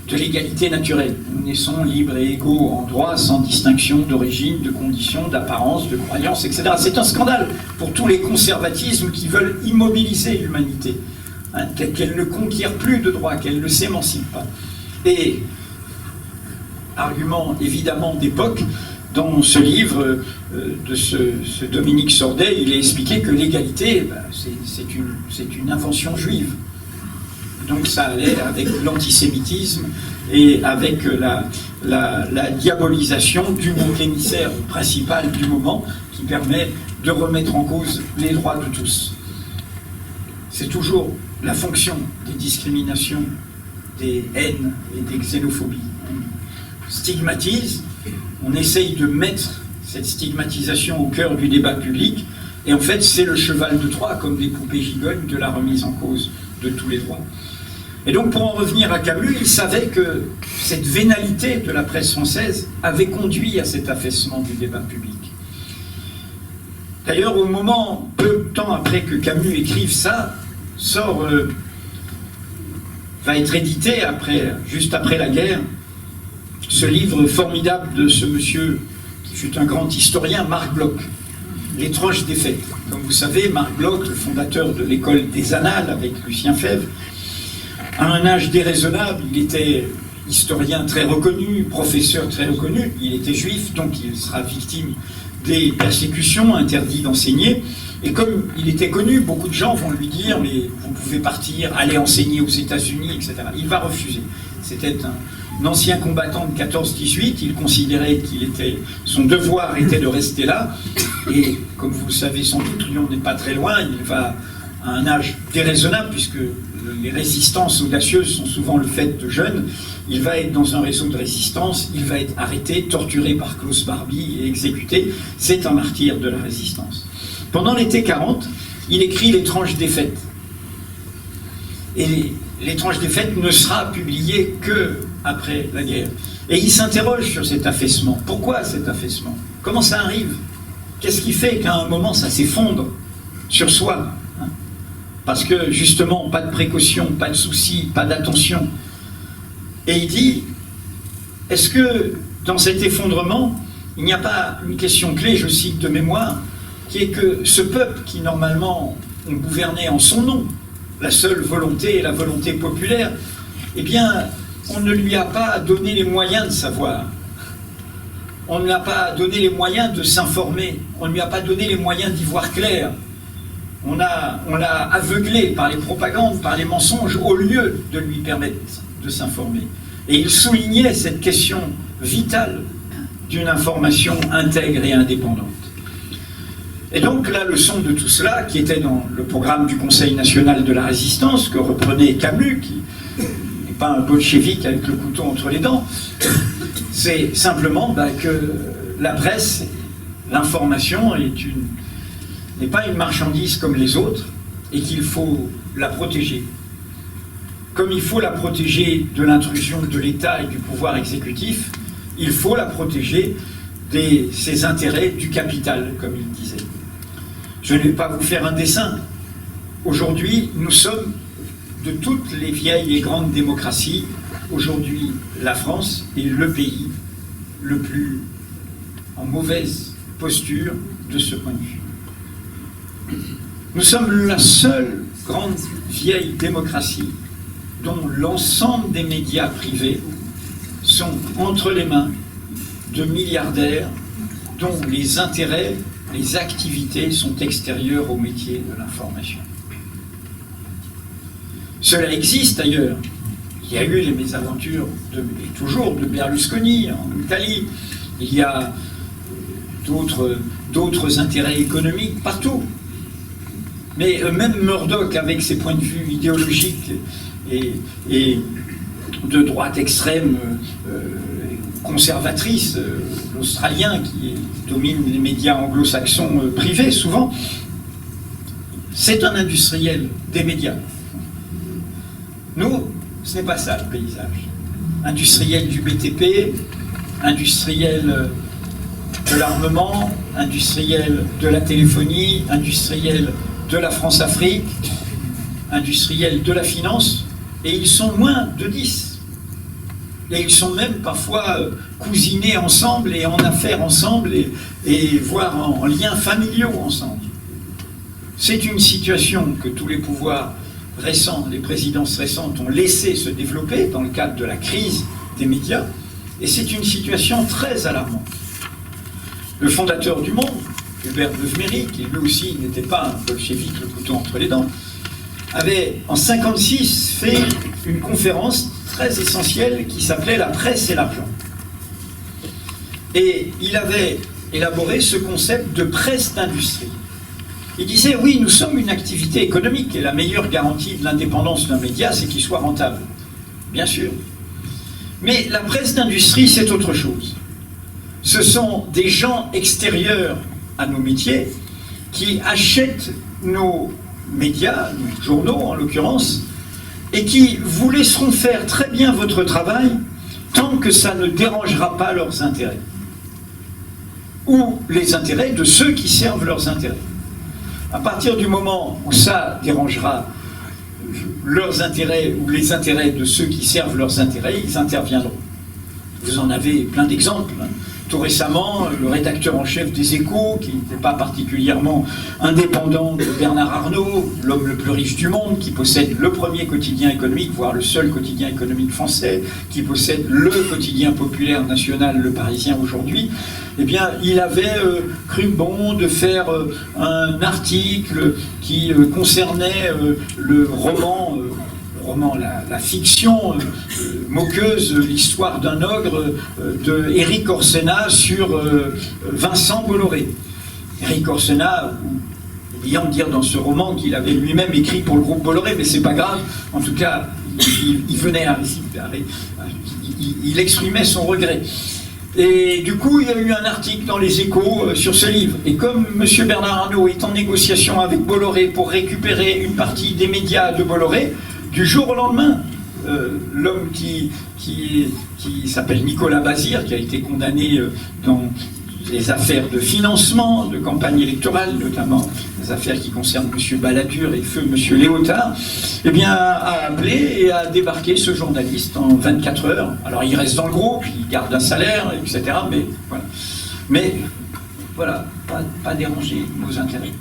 Speaker 1: De l'égalité naturelle. Nous naissons libres et égaux en droit, sans distinction d'origine, de conditions, d'apparence, de croyances, etc. C'est un scandale pour tous les conservatismes qui veulent immobiliser l'humanité, hein, qu'elle ne conquiert plus de droits, qu'elle ne s'émancipe pas. Et, argument évidemment d'époque, dans ce livre de ce Dominique Sordet, il est expliqué que l'égalité, c'est une invention juive. Donc ça allait avec l'antisémitisme et avec la diabolisation du bouc émissaire principal du moment qui permet de remettre en cause les droits de tous. C'est toujours la fonction des discriminations, des haines et des xénophobies. On stigmatise, on essaye de mettre cette stigmatisation au cœur du débat public, et en fait c'est le cheval de Troie, comme des poupées gigognes, de la remise en cause de tous les droits. Et donc, pour en revenir à Camus, il savait que cette vénalité de la presse française avait conduit à cet affaissement du débat public. D'ailleurs, au moment, peu de temps après que Camus écrive ça, va être édité, juste après la guerre, ce livre formidable de ce monsieur qui fut un grand historien, Marc Bloch, L'étrange défaite. Comme vous savez, Marc Bloch, le fondateur de l'école des Annales avec Lucien Febvre, à un âge déraisonnable, il était historien très reconnu, professeur très reconnu, il était juif, donc il sera victime des persécutions, interdit d'enseigner. Et comme il était connu, beaucoup de gens vont lui dire « mais vous pouvez partir, aller enseigner aux États-Unis, etc. » Il va refuser. C'était un ancien combattant de 14-18, il considérait son devoir était de rester là. Et comme vous le savez sans doute, Lyon n'est pas très loin, il va à un âge déraisonnable, puisque les résistances audacieuses sont souvent le fait de jeunes. Il va être dans un réseau de résistance, il va être arrêté, torturé par Klaus Barbie et exécuté. C'est un martyr de la résistance. Pendant l'été 40, il écrit L'étrange défaite. Et L'étrange défaite ne sera publié que après la guerre. Et il s'interroge sur cet affaissement. Pourquoi cet affaissement? Comment ça arrive? Qu'est-ce qui fait qu'à un moment ça s'effondre sur soi? Parce que justement, pas de précaution, pas de souci, pas d'attention. Et il dit, est-ce que dans cet effondrement, il n'y a pas une question clé, je cite de mémoire, qui est que ce peuple qui normalement ont gouverné en son nom, la seule volonté est la volonté populaire, eh bien, on ne lui a pas donné les moyens de savoir. On ne lui a pas donné les moyens de s'informer. On ne lui a pas donné les moyens d'y voir clair. On l'a aveuglé par les propagandes, par les mensonges, au lieu de lui permettre de s'informer. Et il soulignait cette question vitale d'une information intègre et indépendante. Et donc la leçon de tout cela, qui était dans le programme du Conseil national de la résistance, que reprenait Camus, qui n'est pas un bolchevique avec le couteau entre les dents, c'est simplement que la presse, l'information n'est pas une marchandise comme les autres, et qu'il faut la protéger. Comme il faut la protéger de l'intrusion de l'État et du pouvoir exécutif, il faut la protéger de ses intérêts du capital, comme il disait. Je ne vais pas vous faire un dessin. Aujourd'hui, nous sommes, de toutes les vieilles et grandes démocraties, aujourd'hui, la France est le pays le plus en mauvaise posture de ce point de vue. Nous sommes la seule grande vieille démocratie dont l'ensemble des médias privés sont entre les mains de milliardaires dont les intérêts, les activités sont extérieures au métier de l'information. Cela existe ailleurs. Il y a eu les mésaventures, et toujours, de Berlusconi en Italie. Il y a d'autres intérêts économiques partout. Mais même Murdoch, avec ses points de vue idéologiques et de droite extrême, conservatrice, l'Australien qui domine les médias anglo-saxons privés souvent, c'est un industriel des médias. Nous, ce n'est pas ça le paysage. Industriel du BTP, industriel de l'armement, industriel de la téléphonie, industriel de la France-Afrique, industriel de la finance, et ils sont moins de 10. Et ils sont même parfois cousinés ensemble et en affaires ensemble et voire en liens familiaux ensemble. C'est une situation que tous les pouvoirs récents, les présidences récentes ont laissé se développer dans le cadre de la crise des médias, et c'est une situation très alarmante. Le fondateur du Monde, Hubert Leuve-Méry, qui lui aussi n'était pas un bolchevique le couteau entre les dents, avait en 1956 fait une conférence très essentielle qui s'appelait « La presse et l'argent ». Et il avait élaboré ce concept de presse d'industrie. Il disait, oui, nous sommes une activité économique et la meilleure garantie de l'indépendance d'un média, c'est qu'il soit rentable. Bien sûr. Mais la presse d'industrie, c'est autre chose. Ce sont des gens extérieurs à nos métiers qui achètent nos médias, nos journaux en l'occurrence, et qui vous laisseront faire très bien votre travail tant que ça ne dérangera pas leurs intérêts. Ou les intérêts de ceux qui servent leurs intérêts. À partir du moment où ça dérangera leurs intérêts ou les intérêts de ceux qui servent leurs intérêts, ils interviendront. Vous en avez plein d'exemples. Tout récemment, le rédacteur en chef des Échos, qui n'était pas particulièrement indépendant de Bernard Arnault, l'homme le plus riche du monde, qui possède le premier quotidien économique, voire le seul quotidien économique français, qui possède le quotidien populaire national, Le Parisien aujourd'hui, eh bien, il avait cru bon de faire un article qui concernait le roman, la fiction moqueuse, l'histoire d'un ogre de Éric Orsena sur Vincent Bolloré. Éric Orsena, ayant dire dans ce roman qu'il avait lui-même écrit pour le groupe Bolloré, mais c'est pas grave, en tout cas, il venait il exprimait son regret. Et du coup, il y a eu un article dans les Échos sur ce livre. Et comme M. Bernard Arnault est en négociation avec Bolloré pour récupérer une partie des médias de Bolloré, du jour au lendemain, l'homme qui s'appelle Nicolas Bazir, qui a été condamné dans les affaires de financement de campagne électorale, notamment les affaires qui concernent M. Balladur et feu M. Léotard, eh bien, a appelé et a débarqué ce journaliste en 24 heures. Alors il reste dans le groupe, il garde un salaire, etc. Mais voilà, pas déranger nos intérêts.